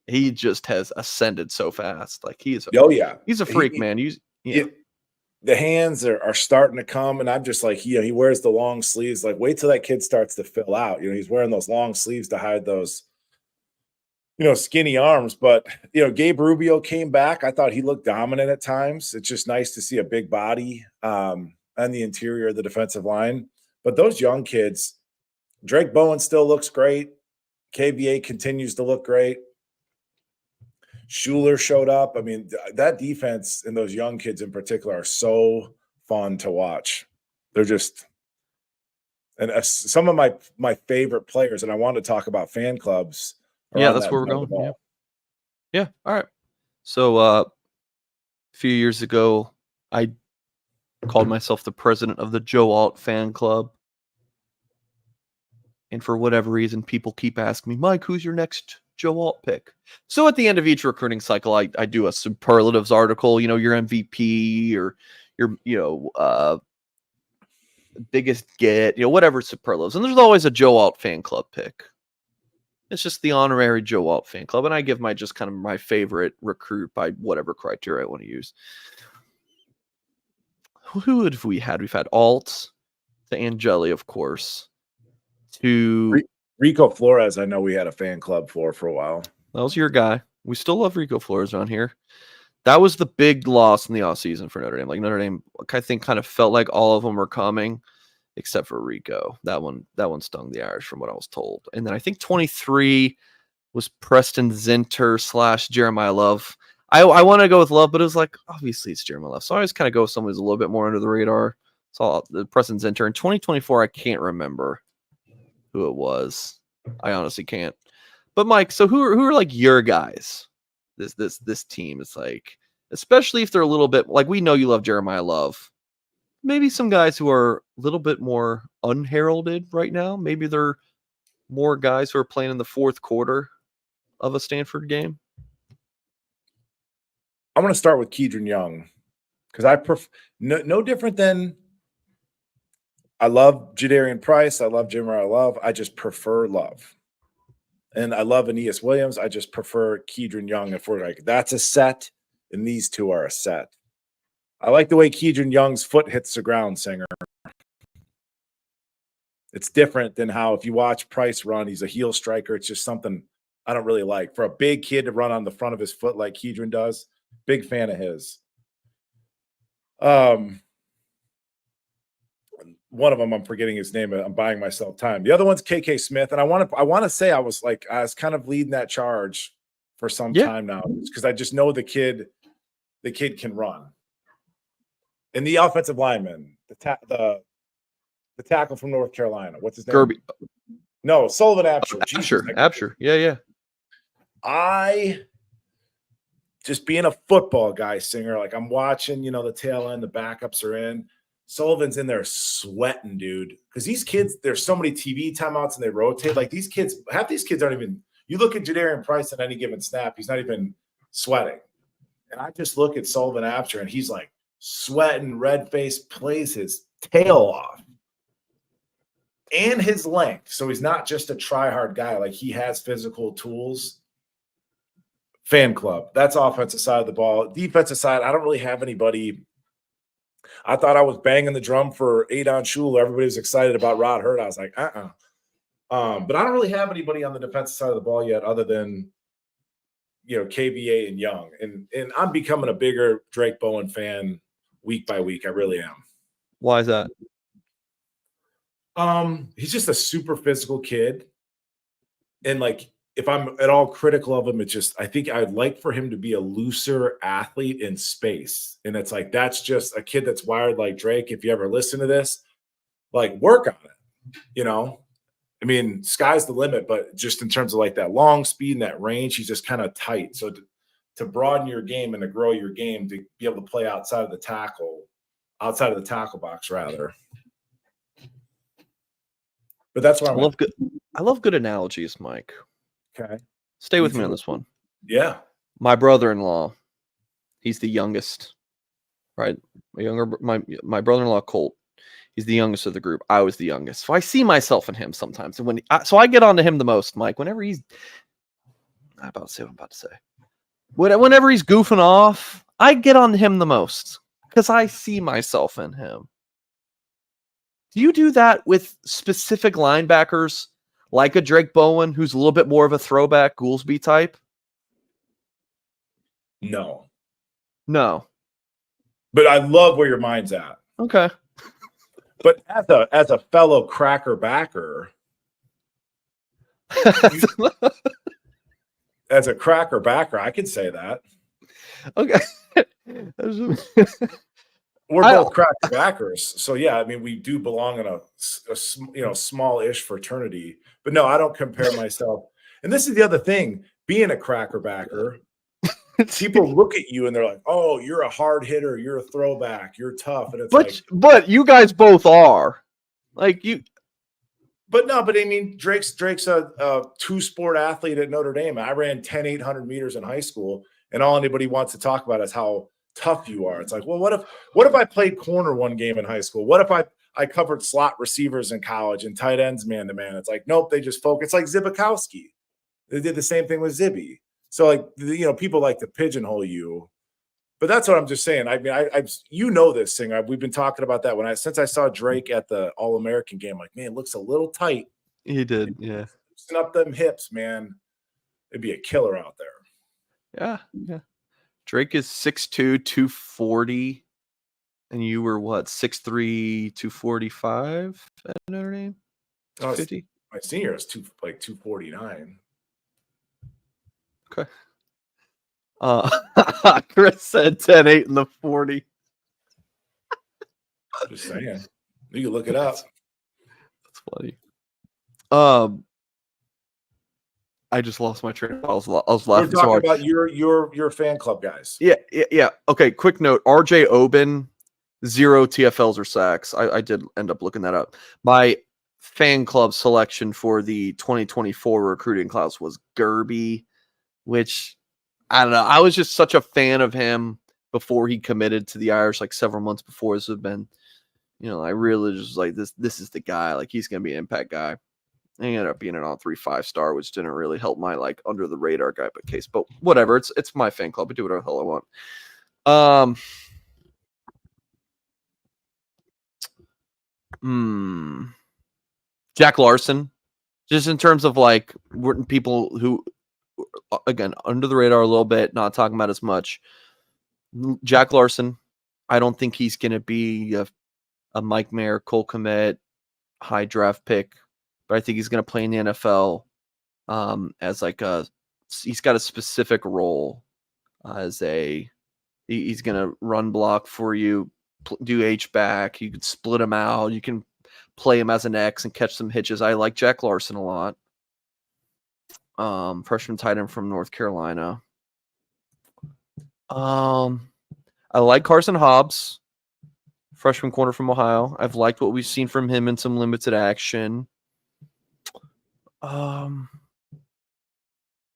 he just has ascended so fast. Like he's a freak, man. The hands are starting to come, and I'm just like, he wears the long sleeves. Like, wait till that kid starts to fill out. He's wearing those long sleeves to hide those, skinny arms. But Gabe Rubio came back. I thought he looked dominant at times. It's just nice to see a big body on the interior of the defensive line. But those young kids, Drake Bowen still looks great. KVA continues to look great. Schuler showed up. I mean, that defense and those young kids in particular are so fun to watch. They're just – and some of my favorite players, and I want to talk about fan clubs. Yeah, that's where we're going. Yeah. All right. So a few years ago, I called myself the president of the Joe Alt fan club. And for whatever reason, people keep asking me, Mike, who's your next Joe Alt pick? So at the end of each recruiting cycle, I do a superlatives article, your MVP or your, biggest get, whatever superlatives. And there's always a Joe Alt fan club pick. It's just the honorary Joe Alt fan club. And I give my favorite recruit by whatever criteria I want to use. Who have we had? We've had Alt to Angeli, of course. To Rico Flores, I know we had a fan club for a while. That was your guy. We still love Rico Flores around here. That was the big loss in the offseason for Notre Dame. Like Notre Dame, I think, kind of felt like all of them were coming, except for Rico. That one stung the Irish from what I was told. And then I think 23 was Preston Zinter / Jeremiah Love. I want to go with Love, but it was like, obviously it's Jeremiah Love. So I always kind of go with someone who's a little bit more under the radar. So the Preston Zinter. In 2024, I can't remember who it was. I honestly can't. But Mike, so who are like your guys? This team. It's like, especially if they're a little bit like, we know you love Jeremiah Love. Maybe some guys who are a little bit more unheralded right now. Maybe they're more guys who are playing in the fourth quarter of a Stanford game. I'm going to start with Keedron Young because no different than I love Jadarian Price. I love Jeremiah Love. I just prefer Love. And I love Aeneas Williams. I just prefer Keedron Young. If we're like, that's a set, and these two are a set. I like the way Keedron Young's foot hits the ground, Singer. It's different than how if you watch Price run, he's a heel striker. It's just something I don't really like. For a big kid to run on the front of his foot like Keedron does, big fan of his. One of them, I'm forgetting his name. I'm buying myself time. The other one's KK Smith, and I want to say I was kind of leading that charge for some time now because I just know the kid can run. And the offensive lineman, the tackle from North Carolina, what's his name? Kirby. No, Sullivan Absher. Absher. Yeah. I just being a football guy, Singer, like I'm watching, the tail end, the backups are in. Sullivan's in there sweating, dude. Because these kids, there's so many TV timeouts and they rotate. Like these kids, half these kids aren't even. You look at Jadarian Price at any given snap, he's not even sweating. And I just look at Sullivan Absher and he's like sweating, red face, plays his tail off. And his length. So he's not just a try-hard guy. Like he has physical tools. Fan club. That's offensive side of the ball. Defensive side, I don't really have anybody. I thought I was banging the drum for Adon Schuler. Everybody was excited about Rod Hurd. I was like, but I don't really have anybody on the defensive side of the ball yet other than, KVA and Young. And I'm becoming a bigger Drake Bowen fan week by week. I really am. Why is that? He's just a super physical kid. And like, if I'm at all critical of him, it's just, I think I'd like for him to be a looser athlete in space. And it's like, that's just a kid that's wired like Drake. If you ever listen to this, like work on it, I mean, sky's the limit, but just in terms of like that long speed and that range, he's just kind of tight. So to broaden your game and to grow your game, to be able to play outside of the tackle box rather. But that's why I love good analogies, Mike. Okay. Stay with me on this one. Yeah. My brother-in-law, he's the youngest right? My brother-in-law Colt. He's the youngest of the group. I was the youngest, so I see myself in him sometimes. And so I get onto him the most, Mike. Whenever he's, I'm about to say what I'm about to say. Whenever he's goofing off, I get on him the most because I see myself in him. Do you do that with specific linebackers like a Drake Bowen, who's a little bit more of a throwback Goolsby type? No. But I love where your mind's at. Okay. But as a fellow cracker backer, as a cracker backer, I can say that. Okay. We're both cracker backers. So yeah, I mean, we do belong in a small-ish fraternity. But no, I don't compare myself. And this is the other thing, being a cracker backer, people look at you and they're like, "Oh, you're a hard hitter, you're a throwback, you're tough." And it's but you guys both are. Like you. But I mean, Drake's a two-sport athlete at Notre Dame. I ran 10 800 meters in high school, and all anybody wants to talk about is how tough you are. It's like, well, what if I played corner one game in high school? What if I covered slot receivers in college and tight ends man to man? It's like, nope, they just focus. It's like Zibikowski. They did the same thing with Zibby. So like, people like to pigeonhole you. But that's what I'm just saying. I mean, this thing. We've been talking about that since I saw Drake at the All-American game. Like, man, it looks a little tight. He did, yeah. Loosen up them hips, man. It'd be a killer out there. Yeah. Drake is 6'2", 240, and you were what, 6'3", 245 at Notre Dame? 250? My senior is 249. Okay. Chris said 10-8 in the 40. Just saying. You can look it up. That's funny. I just lost my train of thought. I was laughing so hard. About your fan club guys. Yeah. Okay, quick note. RJ Oben, 0 TFLs or sacks. I did end up looking that up. My fan club selection for the 2024 recruiting class was Gerby, which I don't know. I was just such a fan of him before he committed to the Irish, like several months before. This had been, I really just like this is the guy. Like, he's gonna be an impact guy. And he ended up being an all 3 5-star, which didn't really help my like under the radar guy but case. But whatever, it's my fan club. I do whatever the hell I want. Jack Larson, just in terms of like people who, again, under the radar a little bit, not talking about as much. Jack Larson, I don't think he's going to be a Mike Mayer, Cole Kmet, high draft pick, but I think he's going to play in the NFL as like he's got a specific role he's going to run block for you, do H-back. You can split him out. You can play him as an X and catch some hitches. I like Jack Larson a lot. Freshman tight end from North Carolina. I like Carson Hobbs, freshman corner from Ohio. I've liked what we've seen from him in some limited action. And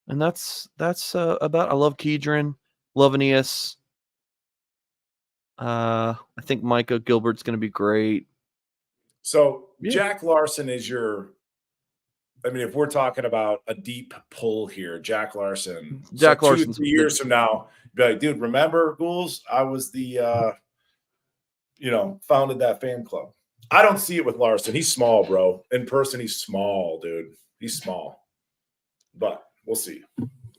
that's about. I love Kedron, love Aeneas. I think Micah Gilbert's going to be great. So Jack Larson is if we're talking about a deep pull here, Jack Larson. Jack Larson. 2 years from now, be like, dude, remember Ghouls? I was the founded that fan club. I don't see it with Larson. He's small, bro. In person, he's small, dude. He's small. But we'll see.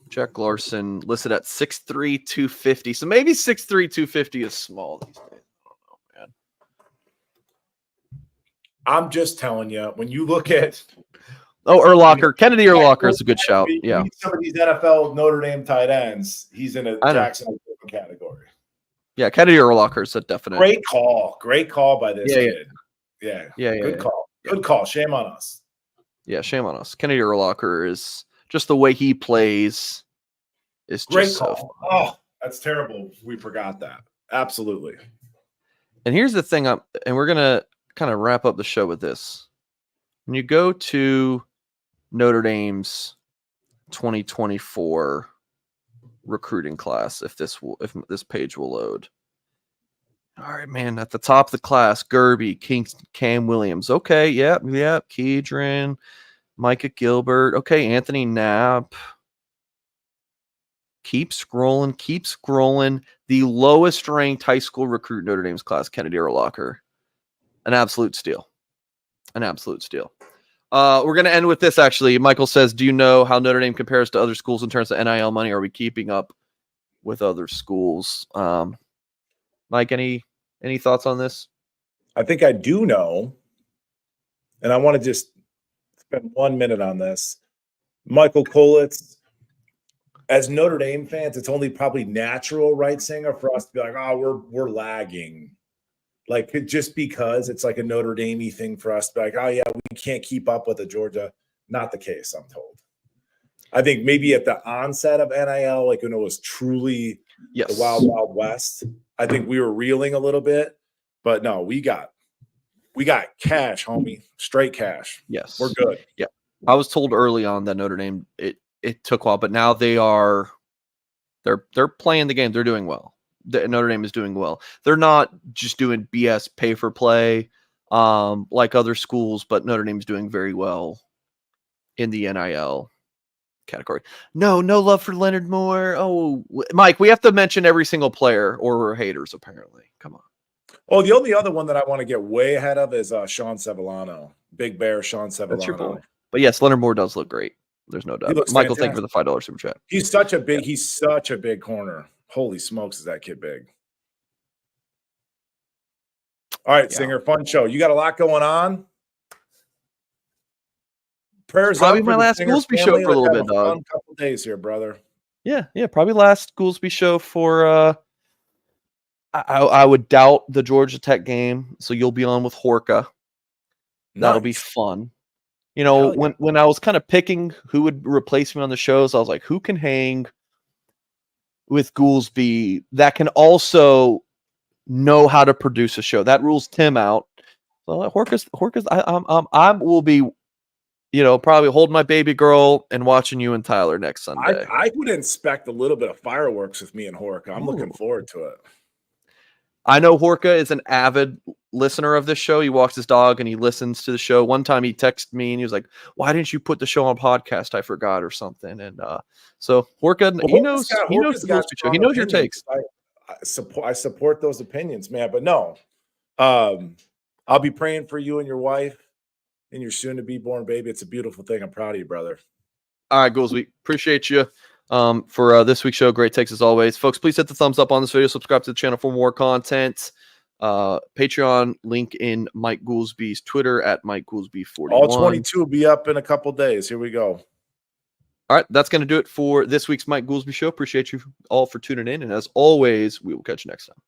Jack Larson listed at 6'3", 250. So maybe 6'3", 250 is small these days. I don't know, man. I'm just telling you, when you look at Urlacher. Kennedy Urlacher is a good shout. Yeah. Some of these NFL Notre Dame tight ends, he's in a Jackson category. Yeah, Kennedy Urlacher is a definite. Great call by this kid. Yeah. Good call. Yeah. Good call. Shame on us. Yeah, shame on us. Kennedy Urlacher is just the way he plays is just great so call. Oh, that's terrible. We forgot that. Absolutely. And here's the thing, and we're gonna kind of wrap up the show with this. When you go to Notre Dame's 2024 recruiting class, if this page will load, All right, man. At the top of the class, Gerby, Kingston, Cam Williams. Okay, yep. Kedron, Micah Gilbert. Okay, Anthony Knapp. Keep scrolling. The lowest ranked high school recruit in Notre Dame's class, Kennedy Urlacher. An absolute steal. We're going to end with this, actually. Michael says, do you know how Notre Dame compares to other schools in terms of NIL money? Are we keeping up with other schools? Mike, any thoughts on this? I think I do know, and I want to just spend 1 minute on this. Michael Kolitz, as Notre Dame fans, it's only probably natural, right, Singer, for us to be like, oh, we're lagging. Like, just because it's like a Notre Dame-y thing for us to be like, oh, yeah, we can't keep up with the Georgia. Not the case, I'm told. I think maybe at the onset of NIL, like when it was truly the Wild Wild West, I think we were reeling a little bit. But no, we got cash, homie. Straight cash. Yes. We're good. Yeah. I was told early on that Notre Dame, it took a while, but now they're playing the game. They're doing well. Notre Dame is doing well. They're not just doing BS pay for play like other schools, but Notre Dame is doing very well in the NIL category. No love for Leonard Moore. Oh, Mike, we have to mention every single player or we're haters, apparently. Come on. Oh, the only other one that I want to get way ahead of is Sean Sevillano. Big Bear Sean Sevillano. That's your boy. But yes, Leonard Moore does look great. There's no doubt. Michael, thank you for the $5 super chat. He's such a big corner. Holy smokes, is that kid big. All right, Singer, fun show. You got a lot going on. Prayers probably up my for last Goolsby show for a little bit, dog. Fun couple days here, brother. Yeah, probably last Goolsby show for I would doubt the Georgia Tech game, so you'll be on with Horka. That'll be fun. You know, when I was kind of picking who would replace me on the shows, I was like, who can hang with Goolsby that can also know how to produce a show? That rules Tim out. So Horka's I will be, probably holding my baby girl and watching you and Tyler next Sunday. I would inspect a little bit of fireworks with me and Horka. I'm looking forward to it. I know Horka is an avid listener of this show. He walks his dog and he listens to the show. One time he texted me and he was like, "Why didn't you put the show on podcast? I forgot," or something. And so Horka, he knows the Goolsby show. He knows your takes. I support those opinions, man. But no, I'll be praying for you and your wife and your soon-to-be born baby. It's a beautiful thing. I'm proud of you, brother. All right, Goolsby, appreciate you for this week's show. Great takes as always. Folks, please hit the thumbs up on this video. Subscribe to the channel for more content. Patreon link in Mike Goolsby's Twitter at Mike Goolsby 41. All 22 will be up in a couple days. Here we go. All right, that's going to do it for this week's Mike Goolsby Show. Appreciate you all for tuning in. And as always, we will catch you next time.